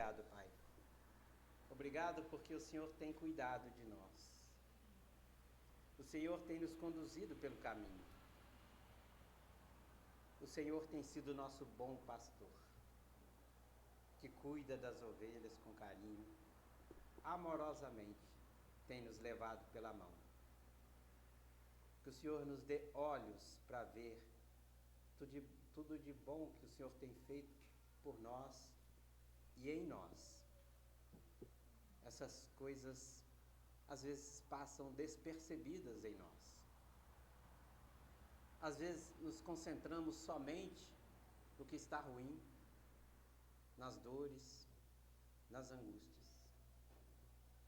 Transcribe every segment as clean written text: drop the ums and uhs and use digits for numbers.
obrigado, Pai. Obrigado porque o Senhor tem cuidado de nós. O Senhor tem nos conduzido pelo caminho. O Senhor tem sido nosso bom pastor, que cuida das ovelhas com carinho, amorosamente tem nos levado pela mão. Que o Senhor nos dê olhos para ver tudo de bom que o Senhor tem feito por nós e em nós. Essas coisas às vezes passam despercebidas em nós. Às vezes nos concentramos somente no que está ruim, nas dores, nas angústias.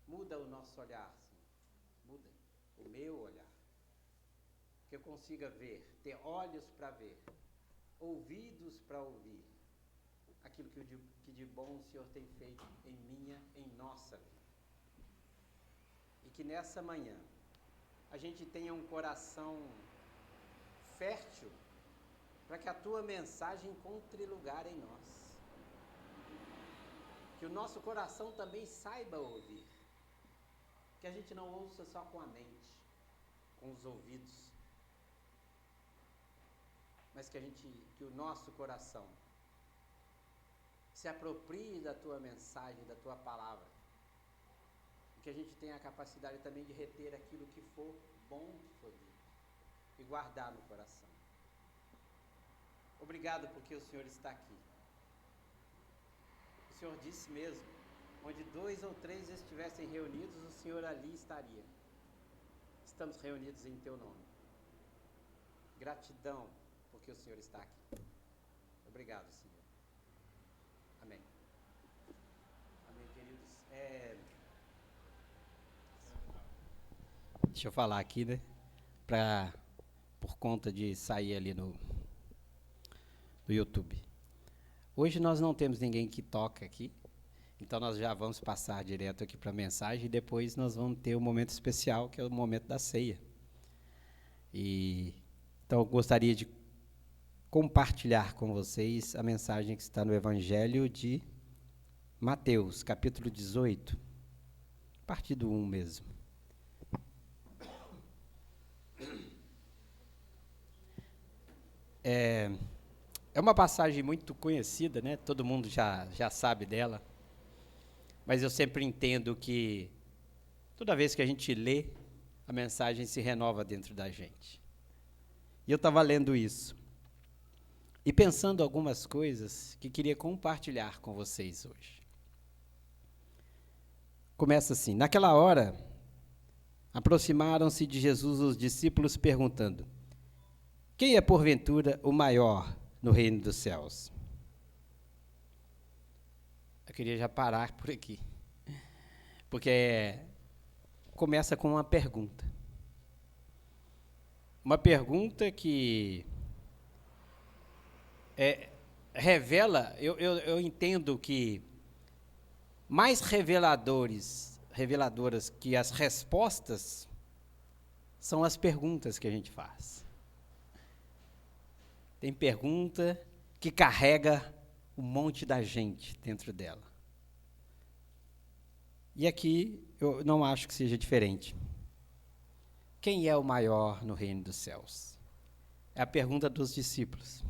Muda o nosso olhar, Senhor. Muda o meu olhar. Que eu consiga ver, ter olhos para ver, ouvidos para ouvir aquilo que de bom o Senhor tem feito em nossa vida. E que nessa manhã a gente tenha um coração fértil para que a tua mensagem encontre lugar em nós. Que o nosso coração também saiba ouvir. Que a gente não ouça só com a mente, com os ouvidos, mas que o nosso coração se aproprie da tua mensagem, da tua palavra. E que a gente tenha a capacidade também de reter aquilo que for bom que for dito e guardar no coração. Obrigado porque o Senhor está aqui. O Senhor disse mesmo, onde 2 ou 3 estivessem reunidos, o Senhor ali estaria. Estamos reunidos em teu nome. Gratidão porque o Senhor está aqui. Obrigado, Senhor. Amém. Amém, queridos. Deixa eu falar aqui, né? Por conta de sair ali no YouTube. Hoje nós não temos ninguém que toca aqui, então nós já vamos passar direto aqui para a mensagem e depois nós vamos ter um momento especial, que é o momento da ceia. Então eu gostaria de compartilhar com vocês a mensagem que está no Evangelho de Mateus, capítulo 18, a partir do 1 mesmo. É uma passagem muito conhecida, né? Todo mundo já sabe dela, mas eu sempre entendo que toda vez que a gente lê, a mensagem se renova dentro da gente. E eu estava lendo isso e pensando algumas coisas que queria compartilhar com vocês hoje. Começa assim: naquela hora, aproximaram-se de Jesus os discípulos perguntando: quem é porventura o maior no reino dos céus? Eu queria já parar por aqui, porque começa com uma pergunta. Uma pergunta que revela, eu entendo que mais reveladoras que as respostas são as perguntas que a gente faz. Tem pergunta que carrega um monte da gente dentro dela. E aqui eu não acho que seja diferente. Quem é o maior no reino dos céus? É a pergunta dos discípulos.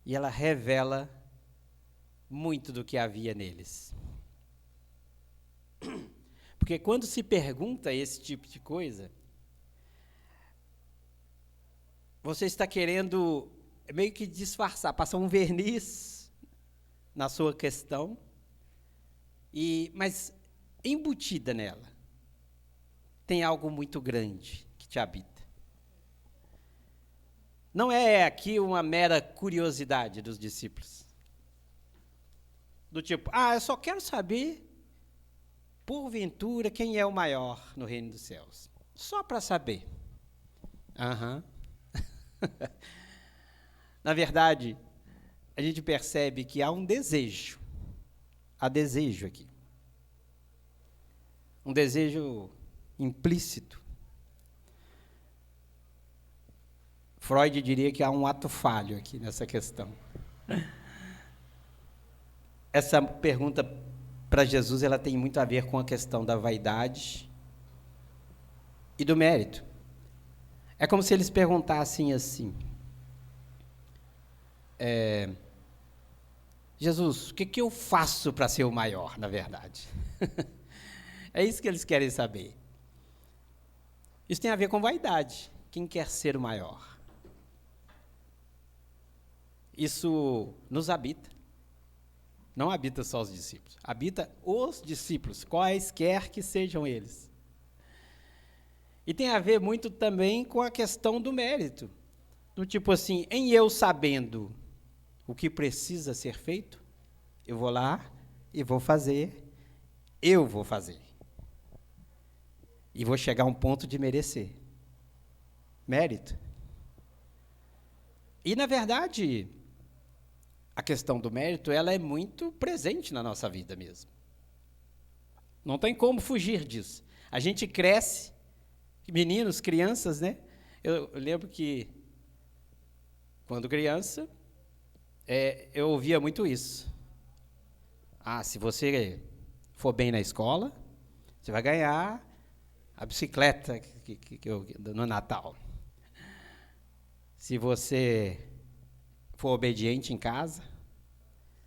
E ela revela muito do que havia neles. Porque quando se pergunta esse tipo de coisa, você está querendo meio que disfarçar, passar um verniz na sua questão, mas embutida nela tem algo muito grande que te habita. Não é aqui uma mera curiosidade dos discípulos. Do tipo, eu só quero saber, porventura, quem é o maior no reino dos céus. Só para saber. Na verdade, a gente percebe que há um desejo. Há desejo aqui. Um desejo implícito. Freud diria que há um ato falho aqui nessa questão. essa pergunta para Jesus, ela tem muito a ver com a questão da vaidade e do mérito. É como se eles perguntassem assim, Jesus, o que eu faço para ser o maior, na verdade? É isso que eles querem saber. Isso tem a ver com vaidade. Quem quer ser o maior? Isso nos habita. Não habita só os discípulos. Habita os discípulos, quaisquer que sejam eles. E tem a ver muito também com a questão do mérito. Do tipo assim, em eu sabendo o que precisa ser feito, eu vou lá e vou fazer, eu vou fazer. E vou chegar a um ponto de merecer. Mérito. E, na verdade, a questão do mérito, ela é muito presente na nossa vida mesmo. Não tem como fugir disso. A gente cresce, meninos, crianças, né? Eu lembro que, quando criança, eu ouvia muito isso. Se você for bem na escola, você vai ganhar a bicicleta no Natal. Se você for obediente em casa,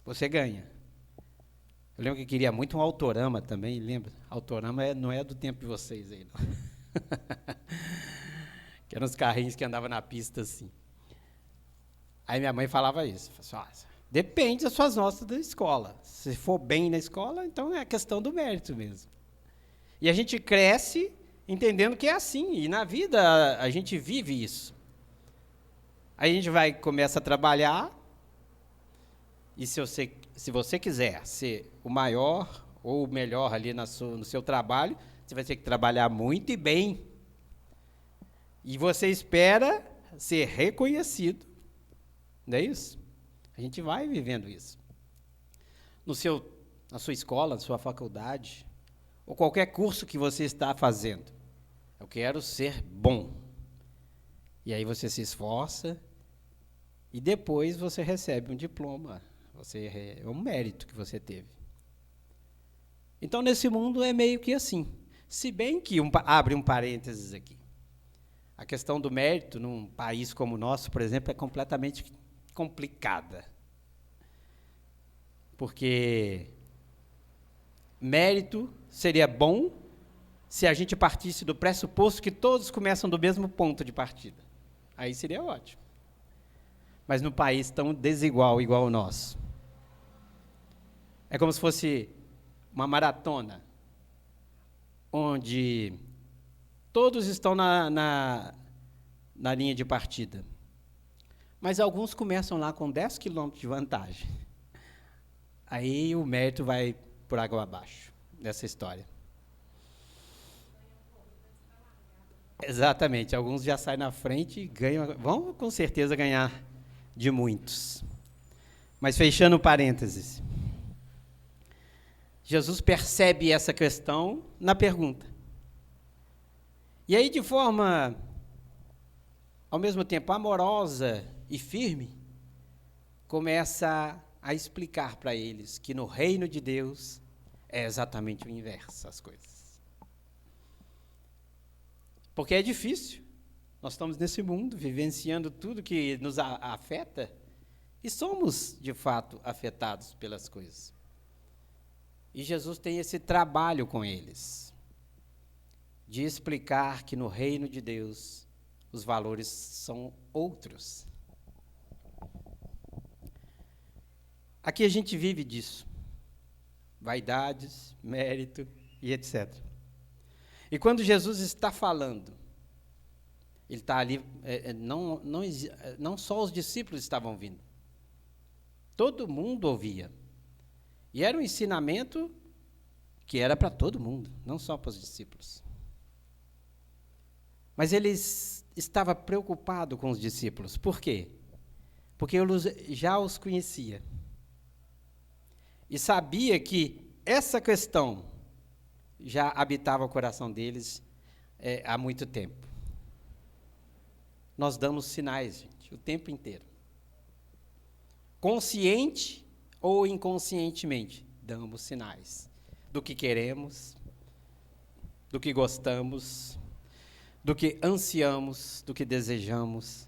você ganha. Eu lembro que queria muito um Autorama também, lembra? Autorama não é do tempo de vocês aí, não. Que eram os carrinhos que andavam na pista assim. Aí minha mãe falava isso. Falava assim, depende das suas notas da escola. Se for bem na escola, então é a questão do mérito mesmo. E a gente cresce entendendo que é assim. E na vida a gente vive isso. Aí a gente começa a trabalhar. E se você quiser ser o maior ou o melhor ali no seu trabalho, você vai ter que trabalhar muito e bem. E você espera ser reconhecido. Não é isso? A gente vai vivendo isso. Na sua escola, na sua faculdade, ou qualquer curso que você está fazendo. Eu quero ser bom. E aí você se esforça e depois você recebe um diploma. É um mérito que você teve. Então, nesse mundo é meio que assim. Se bem que, abre um parênteses aqui, a questão do mérito num país como o nosso, por exemplo, é completamente complicada. Porque mérito seria bom se a gente partisse do pressuposto que todos começam do mesmo ponto de partida. Aí seria ótimo. Mas num país tão desigual, igual o nosso, é como se fosse uma maratona, onde todos estão na linha de partida. Mas alguns começam lá com 10 quilômetros de vantagem. Aí o mérito vai por água abaixo, nessa história. Exatamente, alguns já saem na frente e vão com certeza ganhar de muitos. Mas fechando parênteses, Jesus percebe essa questão na pergunta. E aí, de forma, ao mesmo tempo, amorosa e firme, começa a explicar para eles que no reino de Deus é exatamente o inverso, as coisas. Porque é difícil. Nós estamos nesse mundo, vivenciando tudo que nos afeta, e somos, de fato, afetados pelas coisas. E Jesus tem esse trabalho com eles, de explicar que no reino de Deus os valores são outros. Aqui a gente vive disso. Vaidades, mérito e etc. E quando Jesus está falando, ele está ali, não só os discípulos estavam vindo, todo mundo ouvia. E era um ensinamento que era para todo mundo, não só para os discípulos. Mas ele estava preocupado com os discípulos. Por quê? Porque ele já os conhecia. E sabia que essa questão já habitava o coração deles há muito tempo. Nós damos sinais, gente, o tempo inteiro. Consciente ou inconscientemente, damos sinais do que queremos, do que gostamos, do que ansiamos, do que desejamos,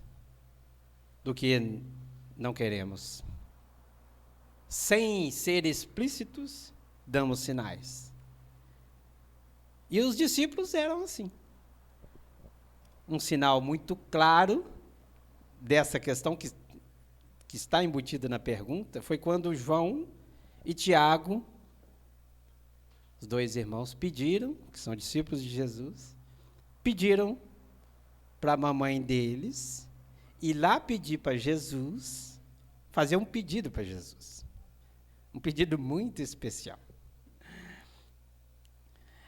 do que não queremos. Sem ser explícitos, damos sinais. E os discípulos eram assim. Um sinal muito claro dessa questão que está embutida na pergunta foi quando João e Tiago, os dois irmãos, pediram, que são discípulos de Jesus, pediram para a mamãe deles ir lá pedir para Jesus, fazer um pedido para Jesus. Um pedido muito especial.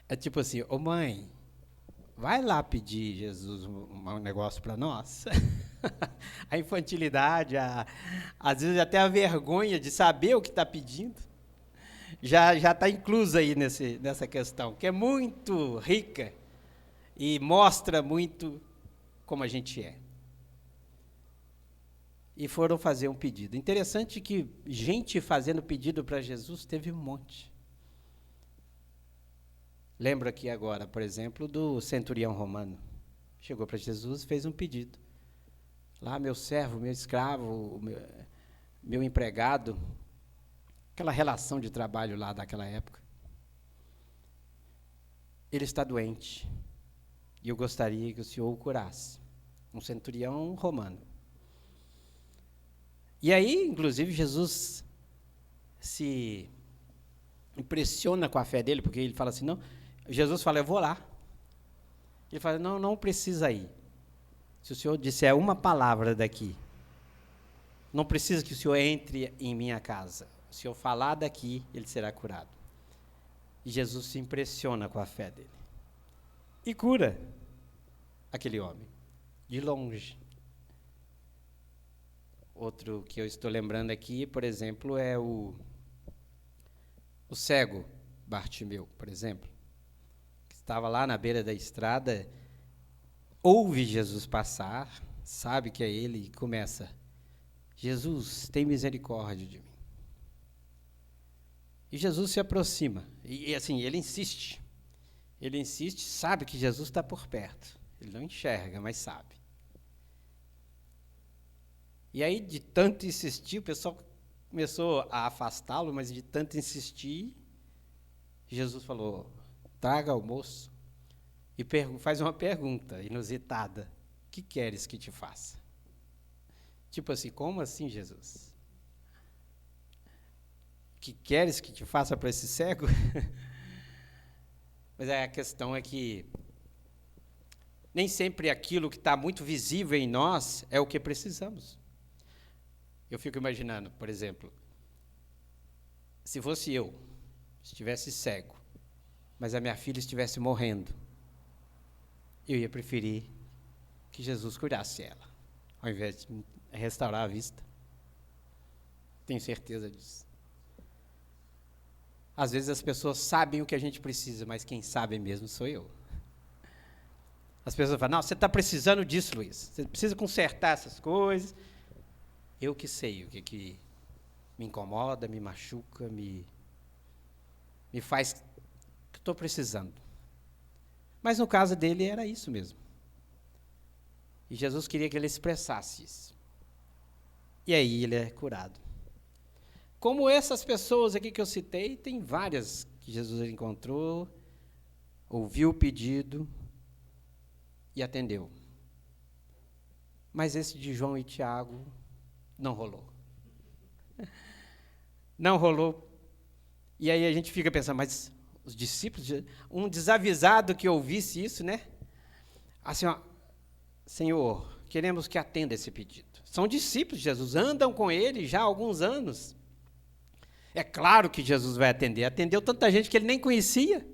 É tipo assim, ô mãe, vai lá pedir Jesus um negócio para nós. A infantilidade, às vezes até a vergonha de saber o que está pedindo, já está inclusa aí nessa questão, que é muito rica e mostra muito como a gente é. E foram fazer um pedido. Interessante que gente fazendo pedido para Jesus teve um monte. Lembro aqui agora, por exemplo, do centurião romano. Chegou para Jesus e fez um pedido. Lá, meu servo, meu escravo, meu empregado, aquela relação de trabalho lá daquela época. Ele está doente e eu gostaria que o senhor o curasse. Um centurião romano. E aí, inclusive, Jesus se impressiona com a fé dele, porque ele fala assim, não, Jesus fala, eu vou lá. Ele fala, não precisa ir. Se o senhor disser uma palavra daqui, não precisa que o senhor entre em minha casa. Se eu falar daqui, ele será curado. E Jesus se impressiona com a fé dele. E cura aquele homem, de longe. Outro que eu estou lembrando aqui, por exemplo, é o cego Bartimeu, por exemplo, que estava lá na beira da estrada, ouve Jesus passar, sabe que é ele e começa, Jesus, tem misericórdia de mim. E Jesus se aproxima, e assim, ele insiste, sabe que Jesus está por perto, ele não enxerga, mas sabe. E aí, de tanto insistir, o pessoal começou a afastá-lo, mas de tanto insistir, Jesus falou, traga o moço e faz uma pergunta inusitada, o que queres que te faça? Tipo assim, como assim, Jesus? O que queres que te faça para esse cego? Mas a questão é que nem sempre aquilo que está muito visível em nós é o que precisamos. Eu fico imaginando, por exemplo, se fosse eu, estivesse cego, mas a minha filha estivesse morrendo, eu ia preferir que Jesus curasse ela, ao invés de restaurar a vista. Tenho certeza disso. Às vezes as pessoas sabem o que a gente precisa, mas quem sabe mesmo sou eu. As pessoas falam, não, você está precisando disso, Luiz, você precisa consertar essas coisas. Eu que sei o que me incomoda, me machuca, me faz que estou precisando. Mas no caso dele era isso mesmo. E Jesus queria que ele expressasse isso. E aí ele é curado. Como essas pessoas aqui que eu citei, tem várias que Jesus encontrou, ouviu o pedido e atendeu. Mas esse de João e Tiago não rolou. Não rolou. E aí a gente fica pensando, mas os discípulos, um desavisado que ouvisse isso, né? Assim, ó, Senhor, queremos que atenda esse pedido. São discípulos de Jesus, andam com ele já há alguns anos. É claro que Jesus vai atender. Atendeu tanta gente que ele nem conhecia.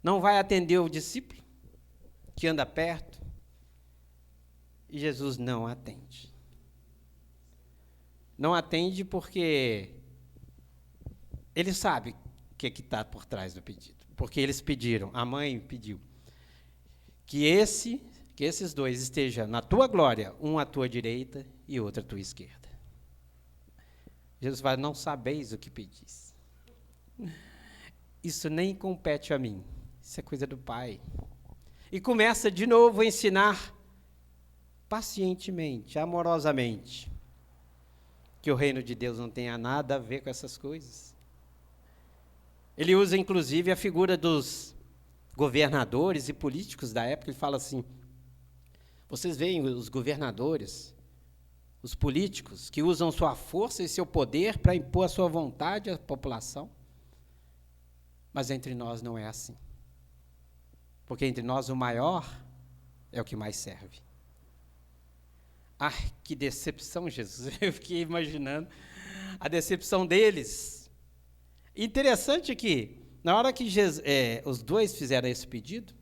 Não vai atender o discípulo que anda perto. E Jesus não atende. Não atende porque ele sabe o que está por trás do pedido. Porque eles pediram, a mãe pediu, que esses dois estejam na tua glória, um à tua direita e outro à tua esquerda. Jesus fala, não sabeis o que pedis. Isso nem compete a mim, isso é coisa do Pai. E começa de novo a ensinar pacientemente, amorosamente, que o reino de Deus não tenha nada a ver com essas coisas. Ele usa, inclusive, a figura dos governadores e políticos da época. Ele fala assim, vocês veem os governadores, os políticos, que usam sua força e seu poder para impor a sua vontade à população. Mas entre nós não é assim. Porque entre nós o maior é o que mais serve. Ah, que decepção, Jesus. Eu fiquei imaginando a decepção deles. Interessante que, na hora que os dois fizeram esse pedido,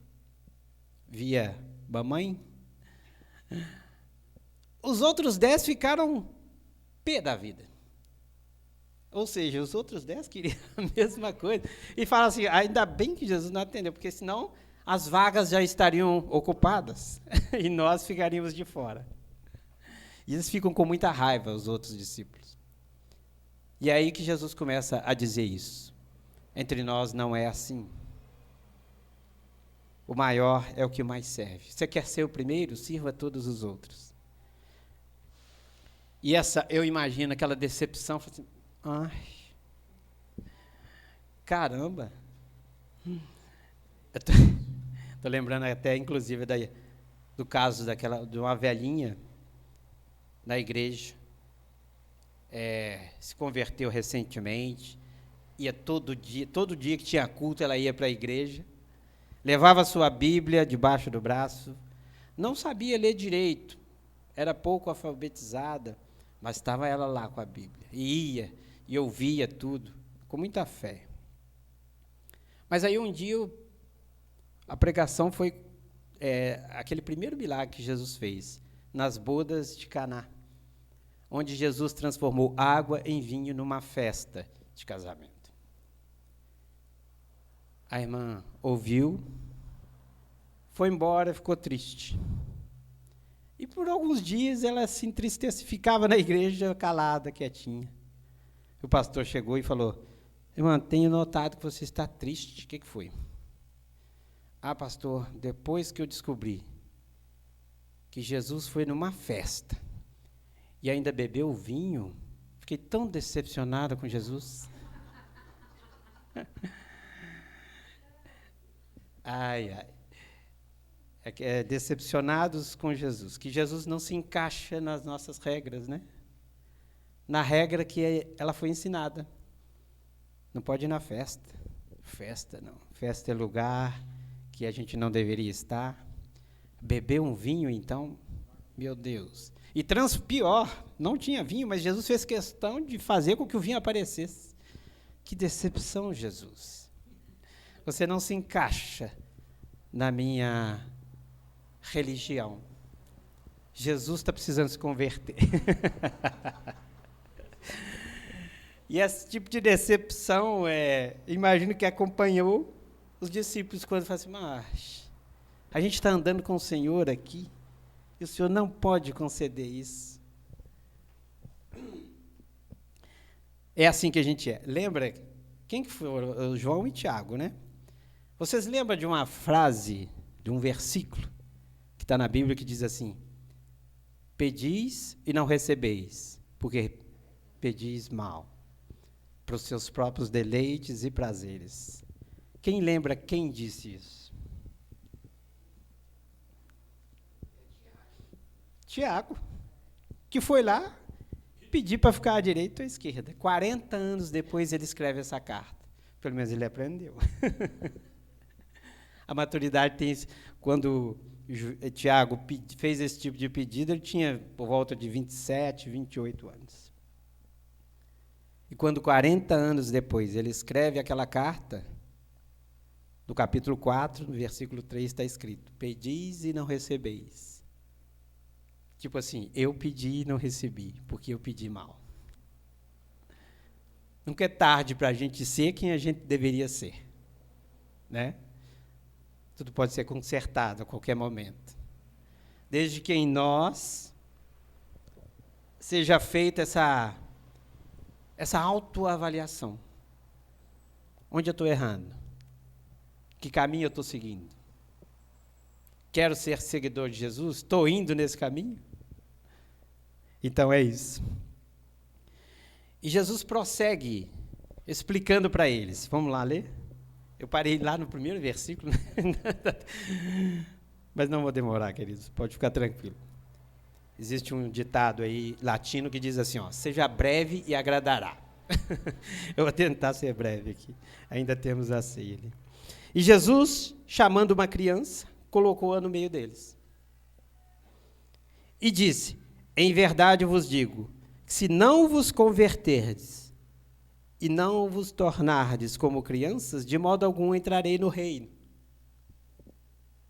via mamãe, os outros 10 ficaram pé da vida. Ou seja, os outros 10 queriam a mesma coisa. E falam assim, ainda bem que Jesus não atendeu, porque senão as vagas já estariam ocupadas e nós ficaríamos de fora. E eles ficam com muita raiva, os outros discípulos. E é aí que Jesus começa a dizer isso. Entre nós não é assim. O maior é o que mais serve. Você quer ser o primeiro? Sirva a todos os outros. E eu imagino aquela decepção, assim, ai, caramba. Eu tô lembrando até, inclusive, do caso de uma velhinha na igreja, se converteu recentemente, ia todo dia que tinha culto, ela ia para a igreja, levava a sua Bíblia debaixo do braço, não sabia ler direito, era pouco alfabetizada, mas estava ela lá com a Bíblia, e ia, e ouvia tudo, com muita fé. Mas aí um dia, a pregação foi aquele primeiro milagre que Jesus fez, nas bodas de Caná, onde Jesus transformou água em vinho numa festa de casamento. A irmã ouviu, foi embora, ficou triste. E por alguns dias ela se entristece, ficava na igreja calada, quietinha. O pastor chegou e falou, irmã, tenho notado que você está triste. O que foi? Ah, pastor, depois que eu descobri que Jesus foi numa festa e ainda bebeu vinho, fiquei tão decepcionada com Jesus. Ai, ai. Decepcionados com Jesus, que Jesus não se encaixa nas nossas regras, né? Na regra que ela foi ensinada. Não pode ir na festa. Festa não. Festa é lugar que a gente não deveria estar. Beber um vinho, então, meu Deus. E pior, não tinha vinho, mas Jesus fez questão de fazer com que o vinho aparecesse. Que decepção, Jesus. Você não se encaixa na minha religião. Jesus está precisando se converter. E esse tipo de decepção, imagino que acompanhou os discípulos quando falaram assim, mas a gente está andando com o Senhor aqui, e o Senhor não pode conceder isso. É assim que a gente é. Lembra? Quem que foi? O João e Tiago, né? Vocês lembram de uma frase, de um versículo, que está na Bíblia, que diz assim, pedis e não recebeis, porque pedis mal, para os seus próprios deleites e prazeres. Quem lembra quem disse isso? Tiago, que foi lá pedir para ficar à direita ou à esquerda. 40 anos depois ele escreve essa carta. Pelo menos ele aprendeu. A maturidade tem isso. Quando Tiago fez esse tipo de pedido, ele tinha por volta de 27, 28 anos. E quando 40 anos depois ele escreve aquela carta, no capítulo 4, no versículo 3, está escrito, pedis e não recebeis. Tipo assim, eu pedi e não recebi, porque eu pedi mal. Nunca é tarde para a gente ser quem a gente deveria ser, né? Tudo pode ser consertado a qualquer momento. Desde que em nós seja feita essa autoavaliação. Onde eu estou errando? Que caminho eu estou seguindo? Quero ser seguidor de Jesus? Estou indo nesse caminho? Então é isso. E Jesus prossegue explicando para eles. Vamos lá ler? Eu parei lá no primeiro versículo, mas não vou demorar, queridos, pode ficar tranquilo. Existe um ditado aí latino que diz assim, ó, seja breve e agradará. Eu vou tentar ser breve aqui, ainda temos a ceia ali. E Jesus, chamando uma criança, colocou-a no meio deles. E disse, em verdade vos digo, que se não vos converterdes, e não vos tornardes como crianças, de modo algum entrarei no reino.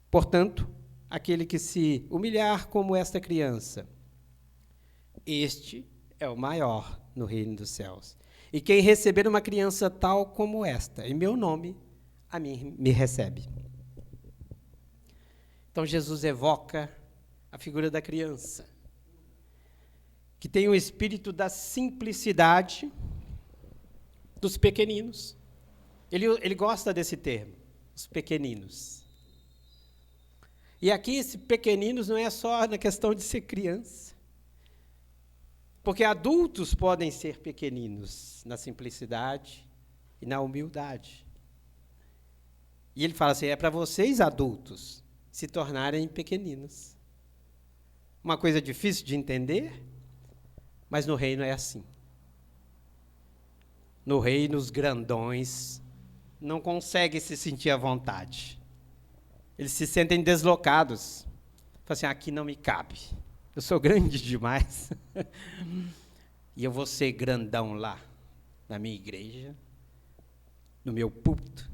Portanto, aquele que se humilhar como esta criança, este é o maior no reino dos céus. E quem receber uma criança tal como esta, em meu nome, a mim me recebe. Então Jesus evoca a figura da criança, que tem o espírito da simplicidade dos pequeninos. Ele gosta desse termo, os pequeninos. E aqui, esse pequeninos não é só na questão de ser criança. Porque adultos podem ser pequeninos na simplicidade e na humildade. E ele fala assim, é para vocês adultos se tornarem pequeninos. Uma coisa difícil de entender, mas no reino é assim. No reino, os grandões não conseguem se sentir à vontade. Eles se sentem deslocados. Falam assim, aqui não me cabe. Eu sou grande demais. E eu vou ser grandão lá, na minha igreja, no meu púlpito,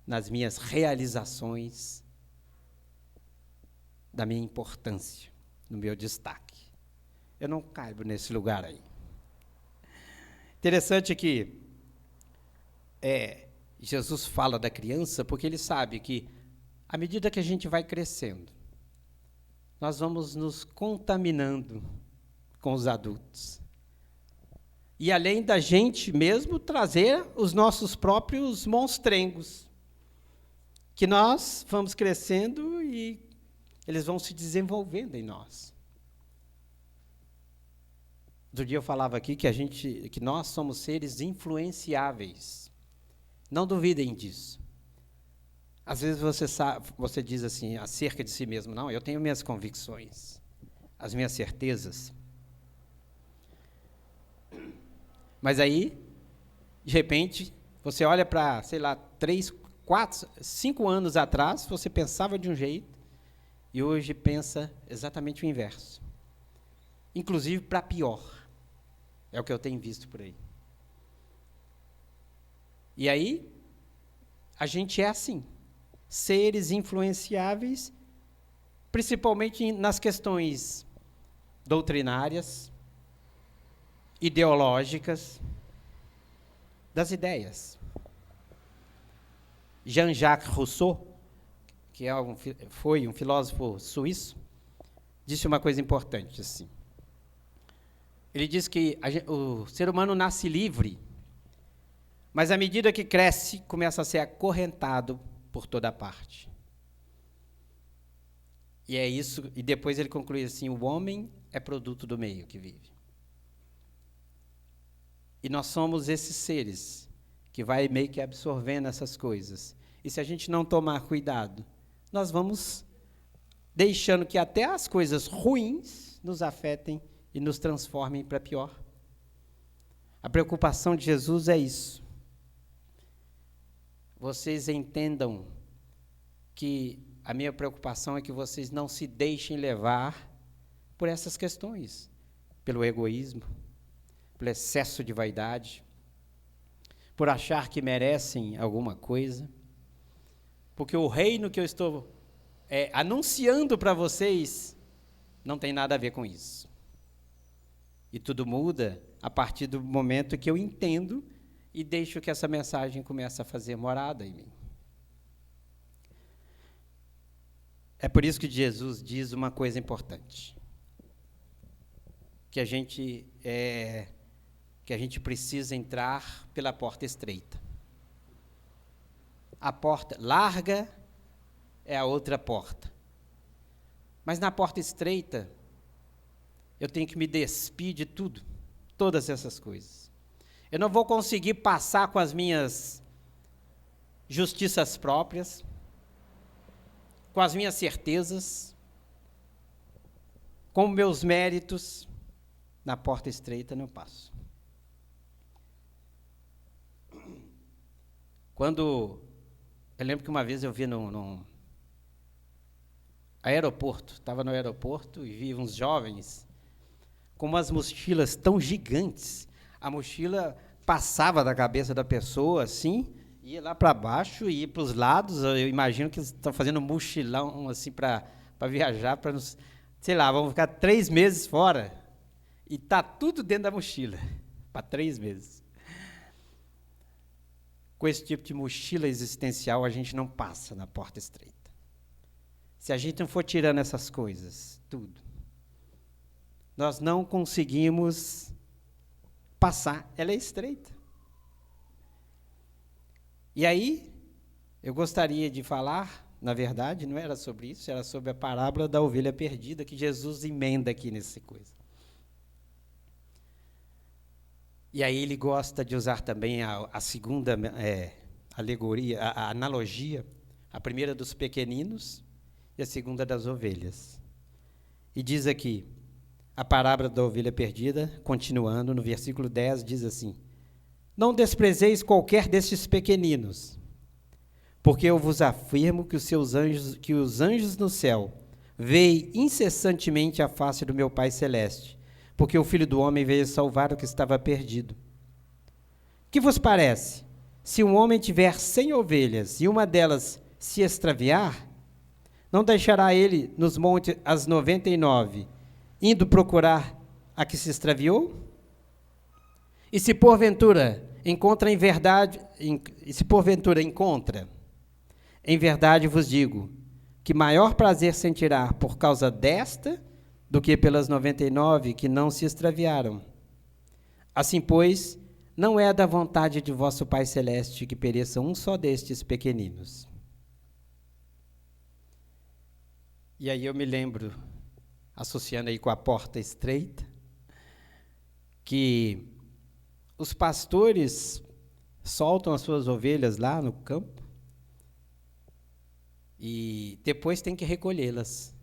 nas minhas realizações, da minha importância, no meu destaque. Eu não caibo nesse lugar aí. Interessante que Jesus fala da criança porque ele sabe que, à medida que a gente vai crescendo, nós vamos nos contaminando com os adultos. E além da gente mesmo trazer os nossos próprios monstrengos, que nós vamos crescendo e eles vão se desenvolvendo em nós. Outro dia eu falava aqui que nós somos seres influenciáveis. Não duvidem disso. Às vezes você diz assim, acerca de si mesmo, não, eu tenho minhas convicções, as minhas certezas. Mas aí, de repente, você olha para, 3, 4, 5 anos atrás, você pensava de um jeito, e hoje pensa exatamente o inverso. Inclusive para pior. É o que eu tenho visto por aí. E aí, a gente é assim, seres influenciáveis, principalmente nas questões doutrinárias, ideológicas, das ideias. Jean-Jacques Rousseau, que foi um filósofo suíço, disse uma coisa importante assim. Ele diz que o ser humano nasce livre, mas à medida que cresce, começa a ser acorrentado por toda parte. E é isso, e depois ele conclui assim, o homem é produto do meio que vive. E nós somos esses seres que vai meio que absorvendo essas coisas. E se a gente não tomar cuidado, nós vamos deixando que até as coisas ruins nos afetem e nos transformem para pior. A preocupação de Jesus é isso. Vocês entendam que a minha preocupação é que vocês não se deixem levar por essas questões, pelo egoísmo, pelo excesso de vaidade, por achar que merecem alguma coisa, porque o reino que eu estou anunciando para vocês não tem nada a ver com isso. E tudo muda a partir do momento que eu entendo e deixo que essa mensagem comece a fazer morada em mim. É por isso que Jesus diz uma coisa importante. Que a gente que a gente precisa entrar pela porta estreita. A porta larga é a outra porta. Mas na porta estreita, eu tenho que me despir de tudo, todas essas coisas. Eu não vou conseguir passar com as minhas justiças próprias, com as minhas certezas, com meus méritos. Na porta estreita não passo. Eu lembro que uma vez eu vi num aeroporto, estava no aeroporto e vi uns jovens com umas mochilas tão gigantes. A mochila passava da cabeça da pessoa, assim, ia lá para baixo e ia para os lados. Eu imagino que eles estão fazendo um mochilão assim para viajar, para, sei lá, vamos ficar 3 meses fora. E está tudo dentro da mochila, para 3 meses. Com esse tipo de mochila existencial, a gente não passa na porta estreita. Se a gente não for tirando essas coisas, tudo, nós não conseguimos passar. Ela é estreita. E aí, eu gostaria de falar, na verdade, não era sobre isso, era sobre a parábola da ovelha perdida, que Jesus emenda aqui nessa coisa. E aí ele gosta de usar também a segunda alegoria, a analogia, a primeira dos pequeninos e a segunda das ovelhas. E diz aqui, a parábola da ovelha perdida, continuando, no versículo 10, diz assim: não desprezeis qualquer destes pequeninos, porque eu vos afirmo que os anjos no céu veem incessantemente a face do meu Pai Celeste, porque o Filho do Homem veio salvar o que estava perdido. Que vos parece? Se um homem tiver 100 ovelhas e uma delas se extraviar, não deixará ele nos montes as 99, indo procurar a que se extraviou? E se porventura encontra, em verdade vos digo, que maior prazer sentirá por causa desta do que pelas 99 que não se extraviaram. Assim, pois, não é da vontade de vosso Pai Celeste que pereça um só destes pequeninos. E aí eu me lembro, associando aí com a porta estreita, que os pastores soltam as suas ovelhas lá no campo e depois tem que recolhê-las.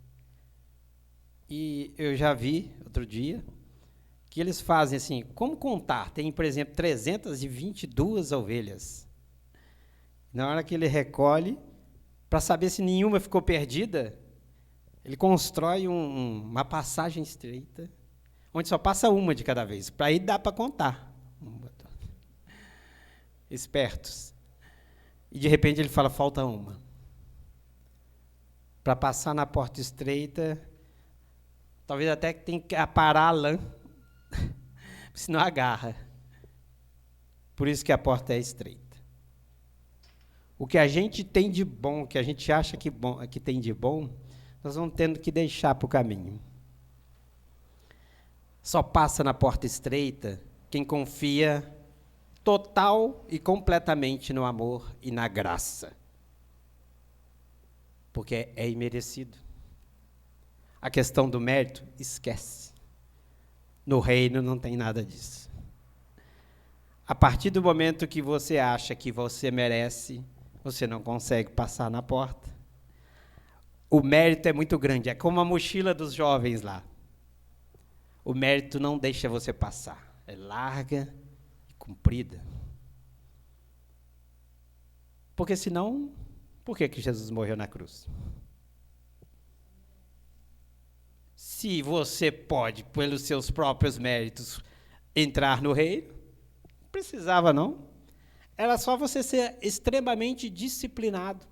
E eu já vi, outro dia, que eles fazem assim, como contar? Tem, por exemplo, 322 ovelhas. Na hora que ele recolhe, para saber se nenhuma ficou perdida, ele constrói uma passagem estreita, onde só passa uma de cada vez. Para aí dá para contar. Espertos. E de repente ele fala, falta uma. Para passar na porta estreita, talvez até que tem que aparar a lã, senão agarra. Por isso que a porta é estreita. O que a gente tem de bom, o que a gente acha que tem de bom, nós vamos tendo que deixar para o caminho. Só passa na porta estreita quem confia total e completamente no amor e na graça. Porque é imerecido. A questão do mérito, esquece. No reino não tem nada disso. A partir do momento que você acha que você merece, você não consegue passar na porta. O mérito é muito grande, é como a mochila dos jovens lá. O mérito não deixa você passar, é larga e comprida. Porque senão, por que Jesus morreu na cruz? Se você pode, pelos seus próprios méritos, entrar no reino, não precisava não. Era só você ser extremamente disciplinado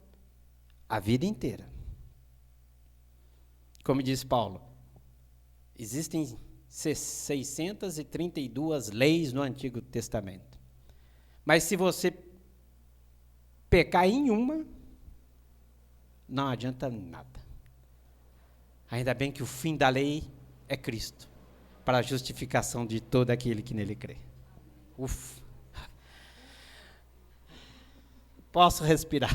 a vida inteira. Como diz Paulo, existem 632 leis no Antigo Testamento. Mas se você pecar em uma, não adianta nada. Ainda bem que o fim da lei é Cristo, para a justificação de todo aquele que nele crê. Ufa. Posso respirar.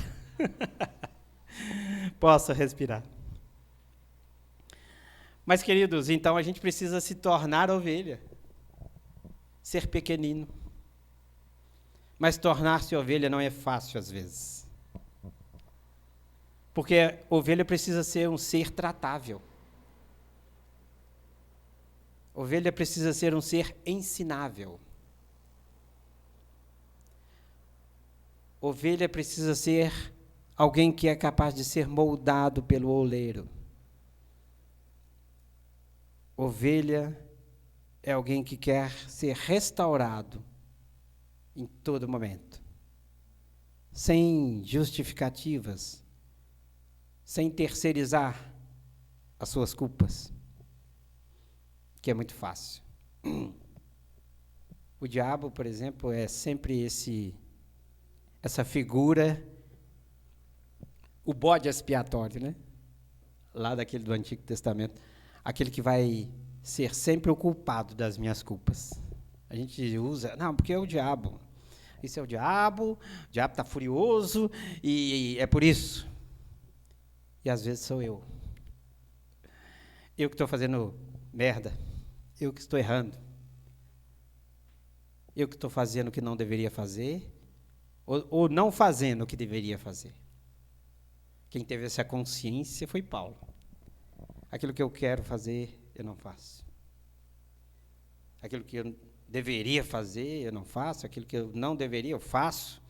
Posso respirar. Mas, queridos, então a gente precisa se tornar ovelha. Ser pequenino. Mas tornar-se ovelha não é fácil às vezes. Porque ovelha precisa ser um ser tratável. Ovelha precisa ser um ser ensinável. Ovelha precisa ser alguém que é capaz de ser moldado pelo oleiro. Ovelha é alguém que quer ser restaurado em todo momento, sem justificativas, sem terceirizar as suas culpas, que é muito fácil. O diabo, por exemplo, é sempre essa figura, o bode expiatório, né? Lá daquele do Antigo Testamento, aquele que vai ser sempre o culpado das minhas culpas. A gente usa, não, porque é o diabo. Isso é o diabo está furioso e é por isso. E às vezes sou eu. Eu que estou fazendo merda. Eu que estou errando. Eu que estou fazendo o que não deveria fazer. Ou não fazendo o que deveria fazer. Quem teve essa consciência foi Paulo. Aquilo que eu quero fazer, eu não faço. Aquilo que eu deveria fazer, eu não faço. Aquilo que eu não deveria, eu faço.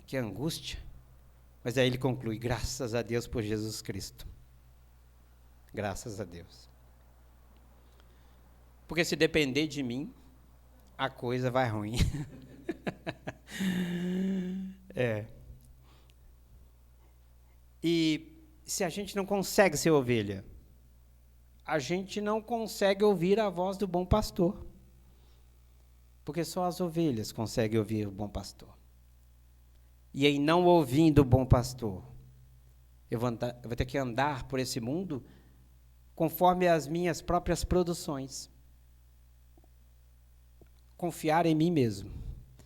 Que angústia. Mas aí ele conclui, graças a Deus por Jesus Cristo. Graças a Deus. Porque se depender de mim, a coisa vai ruim. E se a gente não consegue ser ovelha, a gente não consegue ouvir a voz do bom pastor. Porque só as ovelhas conseguem ouvir o bom pastor. E em não ouvindo o bom pastor, eu vou ter que andar por esse mundo conforme as minhas próprias produções. Confiar em mim mesmo.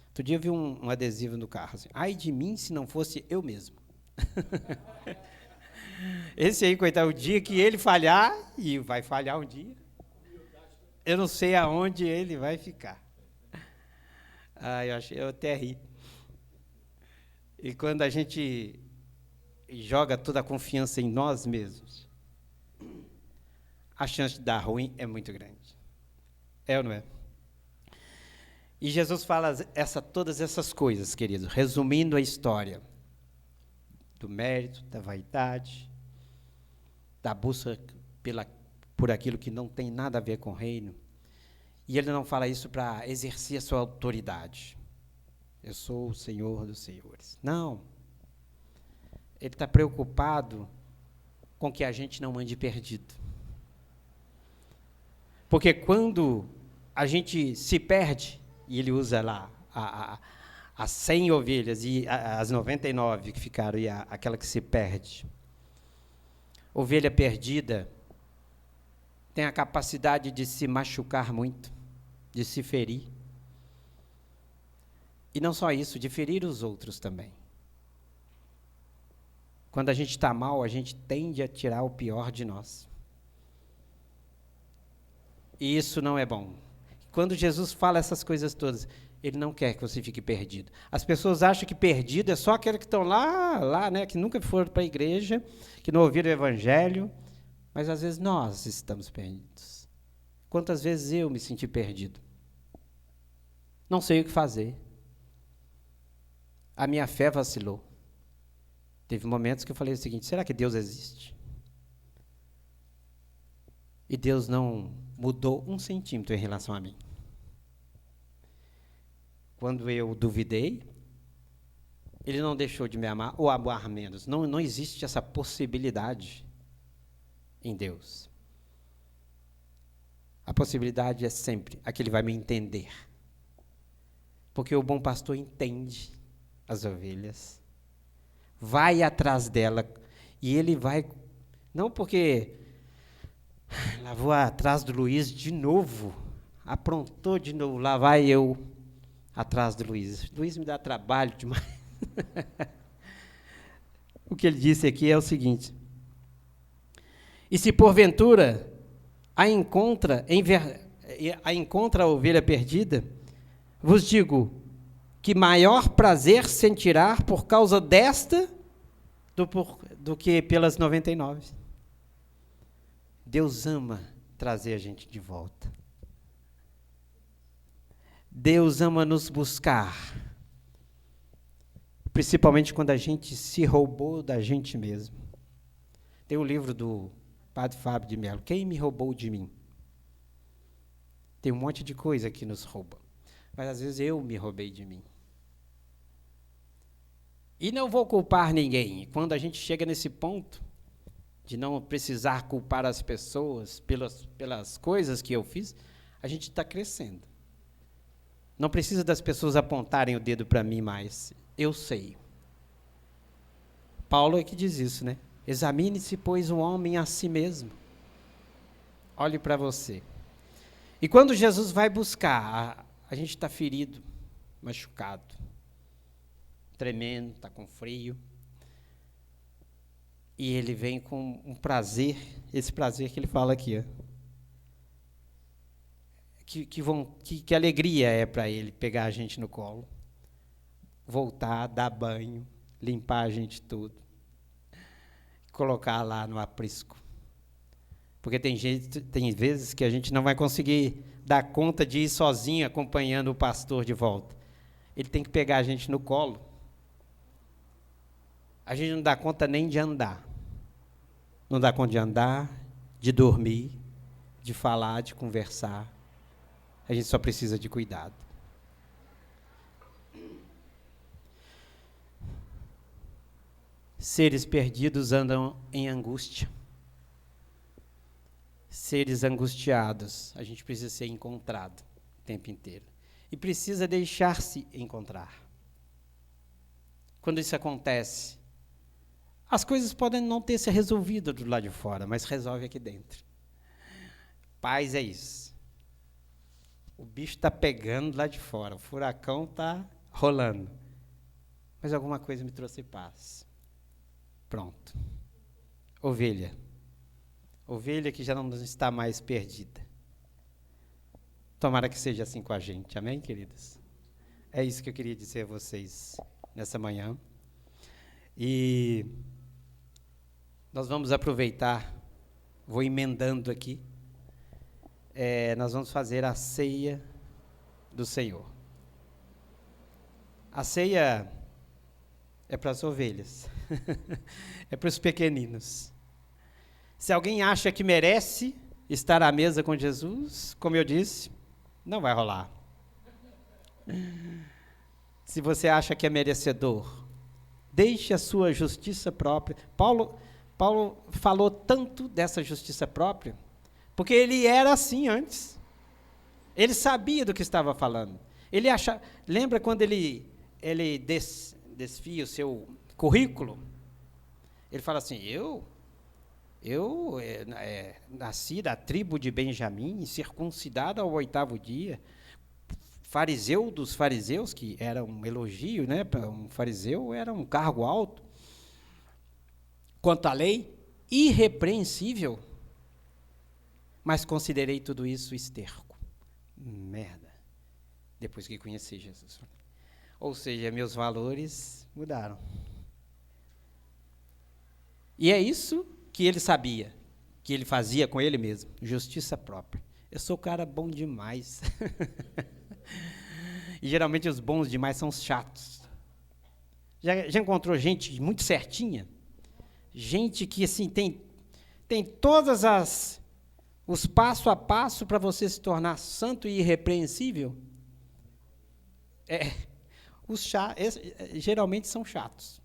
Outro dia eu vi um adesivo no carro, assim, ai de mim se não fosse eu mesmo. Esse aí, coitado, o dia que ele falhar, e vai falhar um dia, eu não sei aonde ele vai ficar. Eu até ri. E quando a gente joga toda a confiança em nós mesmos, a chance de dar ruim é muito grande. É ou não é? E Jesus fala todas essas coisas, queridos, resumindo a história do mérito, da vaidade, da busca por aquilo que não tem nada a ver com o reino. E ele não fala isso para exercer a sua autoridade. Eu sou o Senhor dos senhores. Não. Ele está preocupado com que a gente não ande perdido. Porque quando a gente se perde, e ele usa lá as 100 ovelhas e as 99 que ficaram, e aquela que se perde. Ovelha perdida tem a capacidade de se machucar muito, de se ferir. E não só isso, de ferir os outros também. Quando a gente está mal, a gente tende a tirar o pior de nós. E isso não é bom. Quando Jesus fala essas coisas todas, ele não quer que você fique perdido. As pessoas acham que perdido é só aqueles que estão lá, né, que nunca foram para a igreja, que não ouviram o evangelho, mas às vezes nós estamos perdidos. Quantas vezes eu me senti perdido? Não sei o que fazer. A minha fé vacilou. Teve momentos que eu falei o seguinte, será que Deus existe? E Deus não mudou 1 centímetro em relação a mim. Quando eu duvidei, ele não deixou de me amar ou amar menos. Não existe essa possibilidade em Deus. A possibilidade é sempre a que ele vai me entender. Porque o bom pastor entende as ovelhas, vai atrás dela, e ele vai, não porque lá vou atrás do Luiz de novo, aprontou de novo, lá vai eu atrás do Luiz. Luiz me dá trabalho demais. O que ele disse aqui é o seguinte: e se porventura a encontra a ovelha perdida, vos digo que maior prazer sentirá por causa desta do que pelas 99. Deus ama trazer a gente de volta. Deus ama nos buscar, principalmente quando a gente se roubou da gente mesmo. Tem o livro do Padre Fábio de Mello, Quem me roubou de mim? Tem um monte de coisa que nos rouba, mas às vezes eu me roubei de mim. E não vou culpar ninguém. Quando a gente chega nesse ponto de não precisar culpar as pessoas pelas coisas que eu fiz, a gente está crescendo. Não precisa das pessoas apontarem o dedo para mim mais. Eu sei. Paulo é que diz isso, né? Examine-se, pois, o homem a si mesmo. Olhe para você. E quando Jesus vai buscar, a gente está ferido, machucado, tremendo, está com frio. E ele vem com um prazer, esse prazer que ele fala aqui, ó. Que alegria é para ele pegar a gente no colo, voltar, dar banho, limpar a gente tudo, colocar lá no aprisco. Porque tem vezes que a gente não vai conseguir dar conta de ir sozinho acompanhando o pastor de volta. Ele tem que pegar a gente no colo. A gente não dá conta nem de andar. Não dá conta de andar, de dormir, de falar, de conversar. A gente só precisa de cuidado. Seres perdidos andam em angústia. Seres angustiados, a gente precisa ser encontrado o tempo inteiro. E precisa deixar-se encontrar. Quando isso acontece, as coisas podem não ter se resolvido do lado de fora, mas resolve aqui dentro. Paz é isso. O bicho está pegando lá de fora, o furacão está rolando. Mas alguma coisa me trouxe paz. Pronto. Ovelha. Ovelha que já não está mais perdida. Tomara que seja assim com a gente. Amém, queridas? É isso que eu queria dizer a vocês nessa manhã. E nós vamos aproveitar, vou emendando aqui, nós vamos fazer a ceia do Senhor. A ceia é para as ovelhas, é para os pequeninos. Se alguém acha que merece estar à mesa com Jesus, como eu disse, não vai rolar. Se você acha que é merecedor, deixe a sua justiça própria. Paulo falou tanto dessa justiça própria, porque ele era assim antes. Ele sabia do que estava falando. Lembra quando ele desfia o seu currículo? Ele fala assim, eu nasci da tribo de Benjamim, circuncidado ao 8º dia, fariseu dos fariseus, que era um elogio, né? Para um fariseu era um cargo alto. Quanto à lei, irrepreensível, mas considerei tudo isso esterco. Merda. Depois que conheci Jesus. Ou seja, meus valores mudaram. E é isso que ele sabia, que ele fazia com ele mesmo, justiça própria. Eu sou cara bom demais. E geralmente os bons demais são os chatos. Já encontrou gente muito certinha? Gente que assim tem todas os passo a passo para você se tornar santo e irrepreensível? Geralmente são chatos.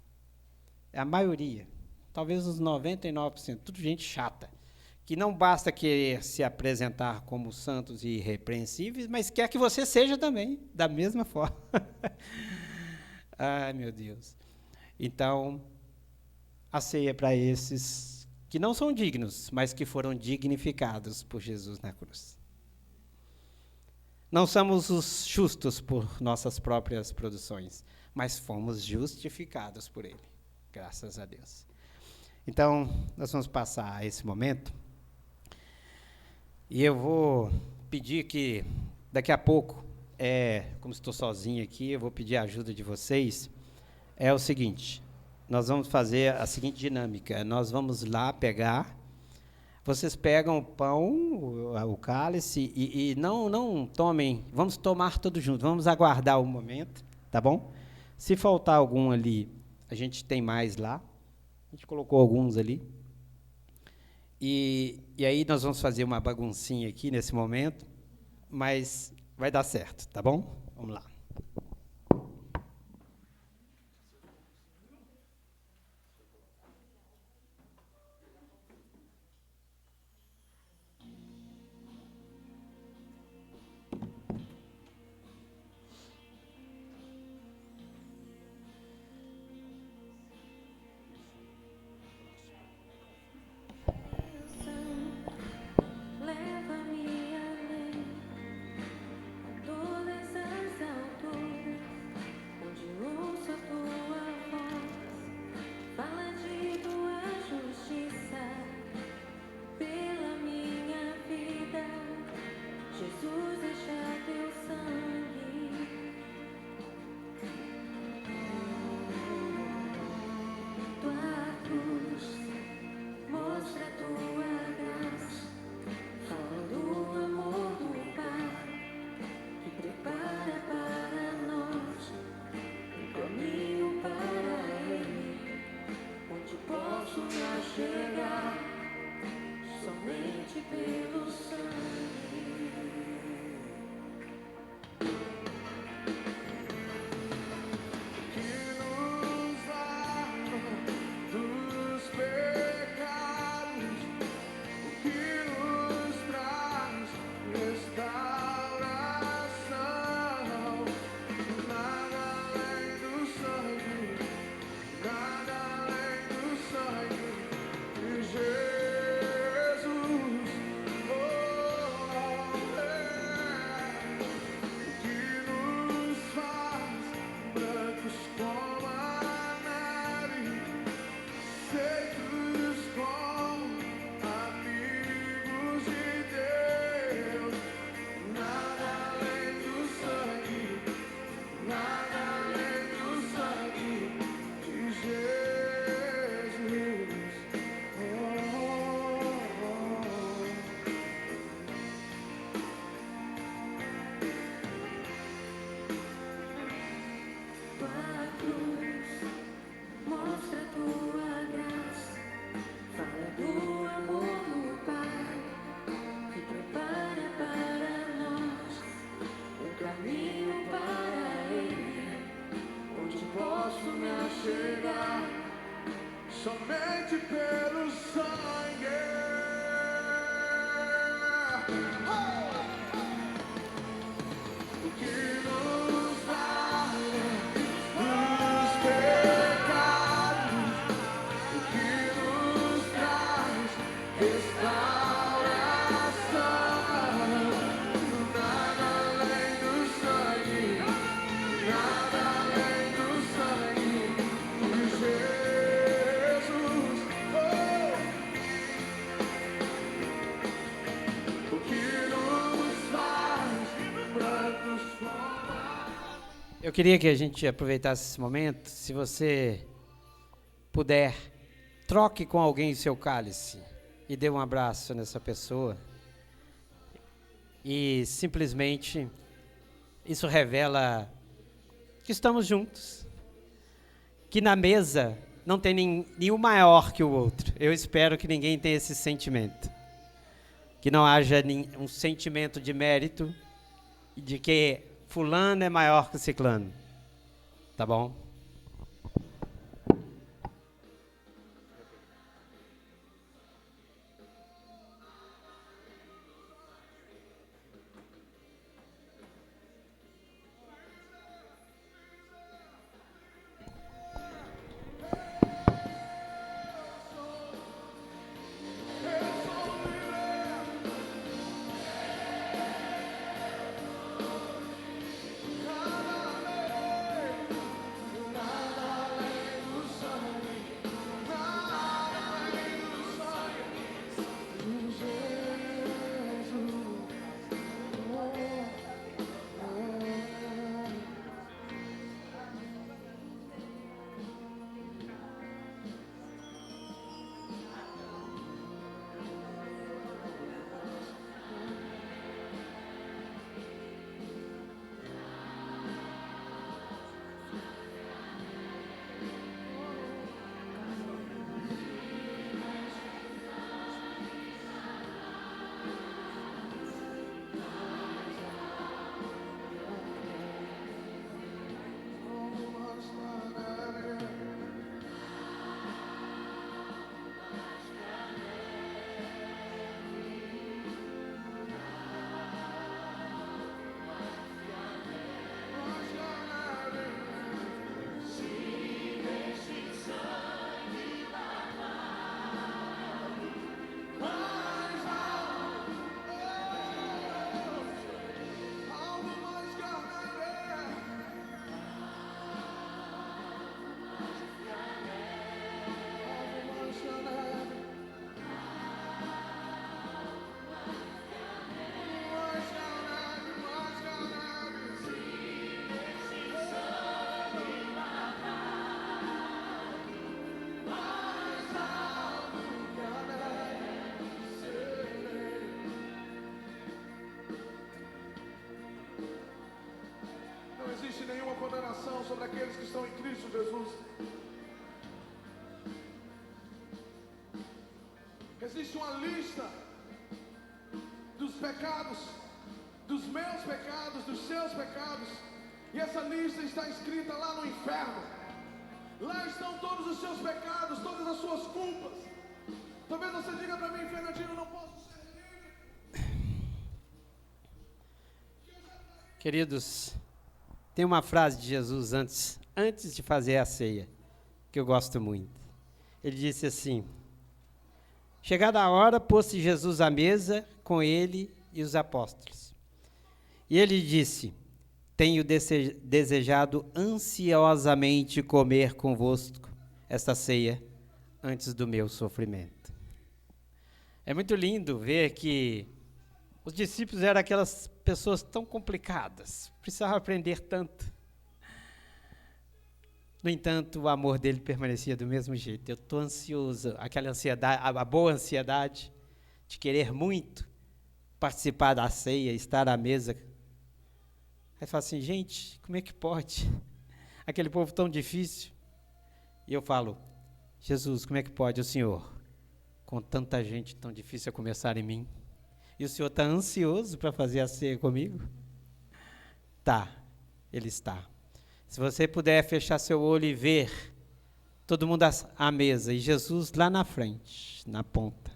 É a maioria. Talvez uns 99%, tudo gente chata, que não basta querer se apresentar como santos e irrepreensíveis, mas quer que você seja também, da mesma forma. Ai, meu Deus. Então, a ceia é para esses que não são dignos, mas que foram dignificados por Jesus na cruz. Não somos os justos por nossas próprias produções, mas fomos justificados por Ele, graças a Deus. Então, nós vamos passar a esse momento, e eu vou pedir que, daqui a pouco, como estou sozinho aqui, eu vou pedir a ajuda de vocês. É o seguinte, nós vamos fazer a seguinte dinâmica, nós vamos lá pegar, vocês pegam o pão, o cálice, e não tomem, vamos tomar todos juntos, vamos aguardar o momento, tá bom? Se faltar algum ali, a gente tem mais lá, a gente colocou alguns ali, e aí nós vamos fazer uma baguncinha aqui nesse momento, mas vai dar certo, tá bom? Vamos lá. Leva-me além, a todas as alturas, onde ouço a tua voz. Fala de tua justiça pela minha vida. Jesus, deixa teu sangue. Tua cruz mostra a tua graça. Fala do amor do Pai, que prepara para nós um caminho para Ele, onde posso lá chegar, somente pelo sangue. Somente pelo sangue. O que nos salva dos pecados, o que nos traz restauração. Nada além do sangue, nada além do sangue de Jesus. Eu queria que a gente aproveitasse esse momento, se você puder, troque com alguém seu cálice e dê um abraço nessa pessoa. E simplesmente isso revela que estamos juntos, que na mesa não tem nenhum maior que o outro. Eu espero que ninguém tenha esse sentimento, que não haja um sentimento de mérito e de que fulano é maior que o ciclano, tá bom? Existe uma lista dos pecados, dos meus pecados, dos seus pecados. E essa lista está escrita lá no inferno. Lá estão todos os seus pecados, todas as suas culpas. Talvez você diga para mim, Fernandinho, eu não posso ser livre. Queridos, tem uma frase de Jesus antes de fazer a ceia, que eu gosto muito. Ele disse assim: chegada a hora, pôs-se Jesus à mesa com ele e os apóstolos. E ele disse: tenho desejado ansiosamente comer convosco esta ceia antes do meu sofrimento. É muito lindo ver que os discípulos eram aquelas pessoas tão complicadas, precisavam aprender tanto. No entanto, o amor dele permanecia do mesmo jeito. Eu estou ansioso, aquela ansiedade, a boa ansiedade de querer muito participar da ceia, estar à mesa. Aí fala assim, gente, como é que pode? Aquele povo tão difícil. E eu falo, Jesus, como é que pode o Senhor, com tanta gente tão difícil a começar em mim? E o Senhor está ansioso para fazer a ceia comigo? Tá, Ele está. Se você puder fechar seu olho e ver todo mundo à mesa e Jesus lá na frente, na ponta,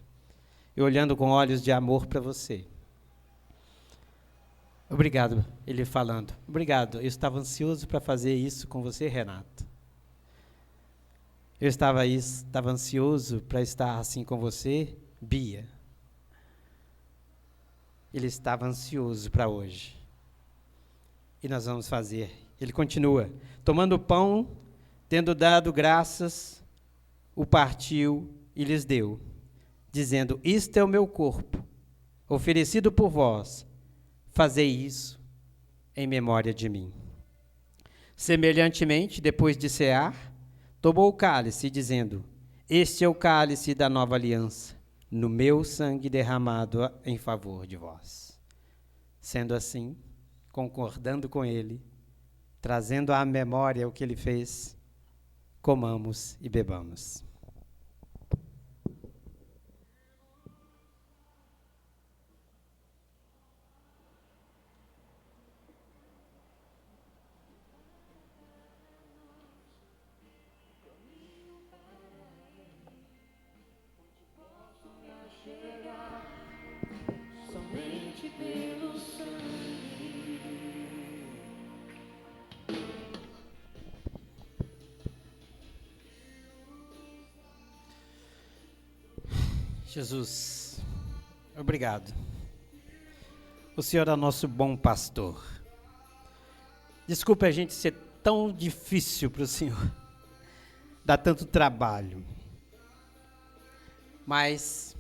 e olhando com olhos de amor para você. Obrigado, ele falando. Obrigado, eu estava ansioso para fazer isso com você, Renato. Eu estava ansioso para estar assim com você, Bia. Ele estava ansioso para hoje. E nós vamos fazer. Ele continua, tomando o pão, tendo dado graças, o partiu e lhes deu, dizendo, isto é o meu corpo, oferecido por vós, fazei isso em memória de mim. Semelhantemente, depois de cear, tomou o cálice, dizendo, este é o cálice da nova aliança, no meu sangue derramado em favor de vós. Sendo assim, concordando com ele, trazendo à memória o que ele fez, comamos e bebamos. Somente pelo sangue. Jesus, obrigado. O Senhor é nosso bom pastor. Desculpe a gente ser tão difícil para o Senhor, dá tanto trabalho. Mas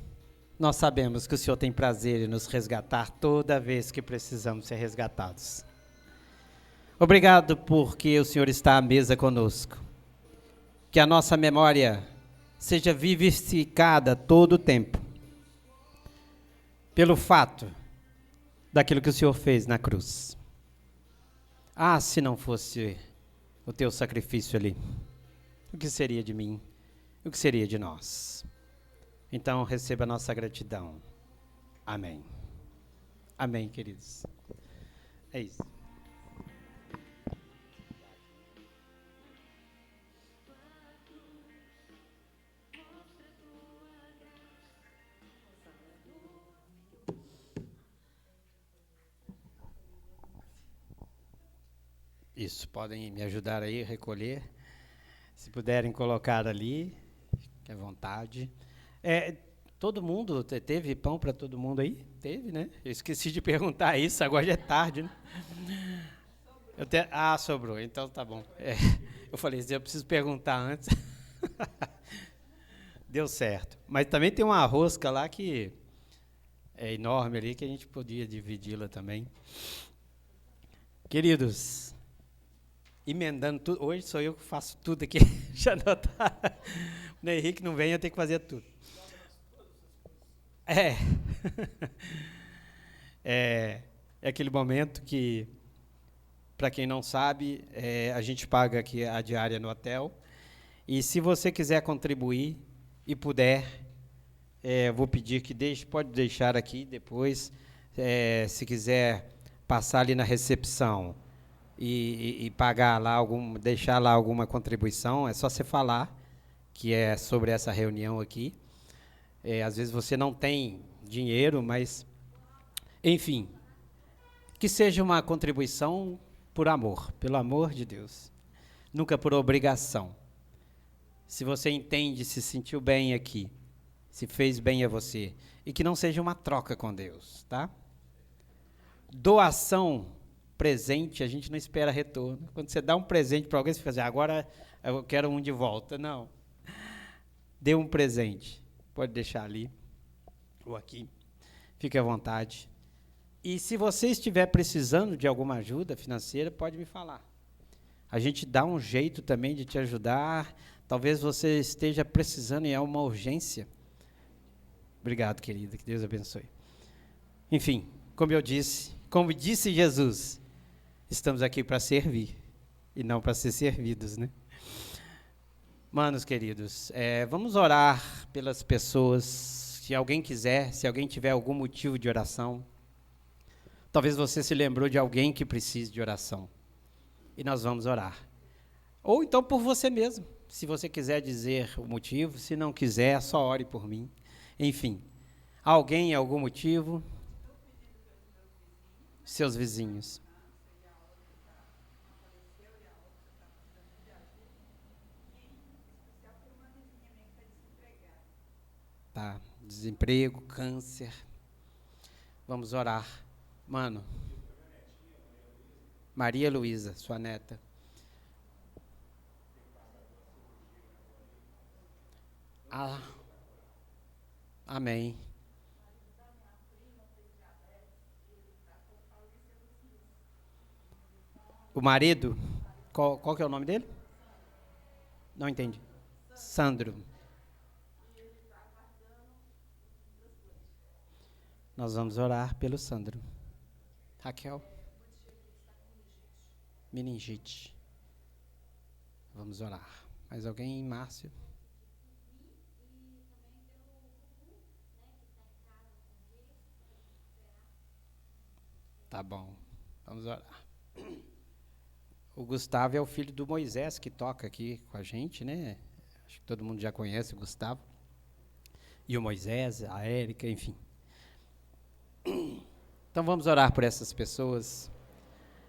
nós sabemos que o Senhor tem prazer em nos resgatar toda vez que precisamos ser resgatados. Obrigado porque o Senhor está à mesa conosco. Que a nossa memória seja vivificada todo o tempo, pelo fato daquilo que o Senhor fez na cruz. Ah, se não fosse o teu sacrifício ali, o que seria de mim? O que seria de nós? Então, receba a nossa gratidão. Amém. Amém, queridos. É isso. Isso, podem me ajudar aí a recolher. Se puderem colocar ali, fique à vontade. Todo mundo, teve pão para todo mundo aí? Teve, né? Eu esqueci de perguntar isso, agora já é tarde, né? Sobrou, então tá bom. Eu falei, eu preciso perguntar antes. Deu certo. Mas também tem uma rosca lá que é enorme ali, que a gente podia dividi-la também. Queridos, emendando tudo, hoje sou eu que faço tudo aqui, já notaram? O Henrique não vem, eu tenho que fazer tudo. É aquele momento que, para quem não sabe, a gente paga aqui a diária no hotel, e se você quiser contribuir e puder, eu vou pedir que pode deixar aqui depois, se quiser passar ali na recepção e pagar lá, deixar lá alguma contribuição, é só você falar que é sobre essa reunião aqui. Às vezes você não tem dinheiro, mas, enfim, que seja uma contribuição por amor, pelo amor de Deus, nunca por obrigação. Se você entende, se sentiu bem aqui, se fez bem a você, e que não seja uma troca com Deus, tá? Doação, presente, a gente não espera retorno. Quando você dá um presente para alguém, você fica assim, agora eu quero um de volta. Não. Dê um presente. Pode deixar ali ou aqui. Fique à vontade. E se você estiver precisando de alguma ajuda financeira, pode me falar. A gente dá um jeito também de te ajudar. Talvez você esteja precisando e é uma urgência. Obrigado, querida. Que Deus abençoe. Enfim, como disse Jesus, estamos aqui para servir e não para ser servidos, né? Manos queridos, vamos orar pelas pessoas. Se alguém quiser, se alguém tiver algum motivo de oração, talvez você se lembrou de alguém que precise de oração. E nós vamos orar. Ou então por você mesmo, se você quiser dizer o motivo. Se não quiser, só ore por mim. Enfim, alguém, algum motivo? Seus vizinhos. Tá, desemprego, câncer. Vamos orar. Mano, Maria Luísa, sua neta. Amém. O marido, qual que é o nome dele? Não entendi. Sandro. Nós vamos orar pelo Sandro. Raquel. Meningite. Vamos orar. Mais alguém? Márcio? Tá bom. Vamos orar. O Gustavo é o filho do Moisés, que toca aqui com a gente, né? Acho que todo mundo já conhece o Gustavo. E o Moisés, a Érica, enfim. Então vamos orar por essas pessoas.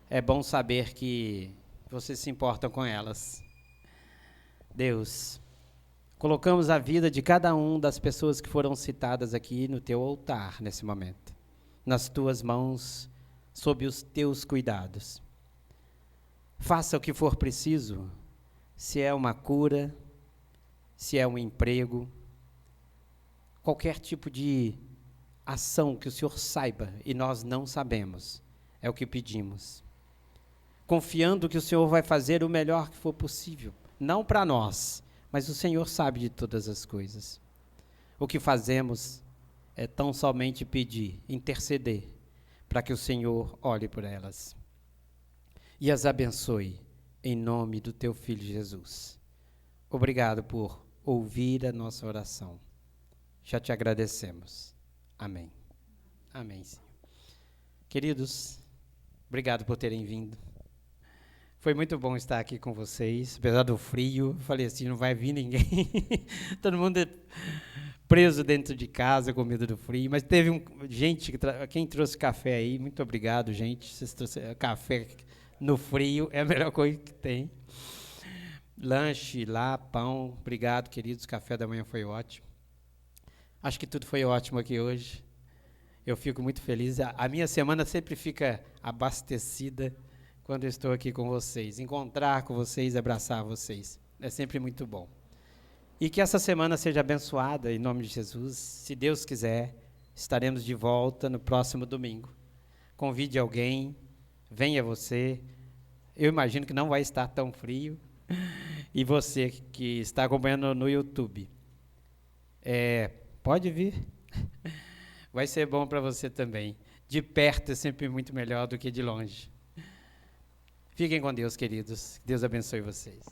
É bom saber que vocês se importam com elas. Deus, colocamos a vida de cada um das pessoas que foram citadas aqui no teu altar nesse momento, nas tuas mãos, sob os teus cuidados. Faça o que for preciso, se é uma cura, se é um emprego, qualquer tipo de ação que o Senhor saiba e nós não sabemos, é o que pedimos. Confiando que o Senhor vai fazer o melhor que for possível, não para nós, mas o Senhor sabe de todas as coisas. O que fazemos é tão somente pedir, interceder, para que o Senhor olhe por elas e as abençoe, em nome do teu Filho Jesus. Obrigado por ouvir a nossa oração. Já te agradecemos. Amém. Amém, Senhor. Queridos, obrigado por terem vindo. Foi muito bom estar aqui com vocês, apesar do frio. Eu falei assim, não vai vir ninguém. Todo mundo preso dentro de casa com medo do frio. Mas teve gente, quem trouxe café aí, muito obrigado, gente. Vocês trouxeram café no frio, é a melhor coisa que tem. Lanche lá, pão, obrigado, queridos. Café da manhã foi ótimo. Acho que tudo foi ótimo aqui hoje. Eu fico muito feliz. A minha semana sempre fica abastecida quando eu estou aqui com vocês. Encontrar com vocês, abraçar vocês. É sempre muito bom. E que essa semana seja abençoada, em nome de Jesus. Se Deus quiser, estaremos de volta no próximo domingo. Convide alguém, venha você. Eu imagino que não vai estar tão frio. E você que está acompanhando no YouTube, pode vir. Vai ser bom para você também. De perto é sempre muito melhor do que de longe. Fiquem com Deus, queridos. Deus abençoe vocês.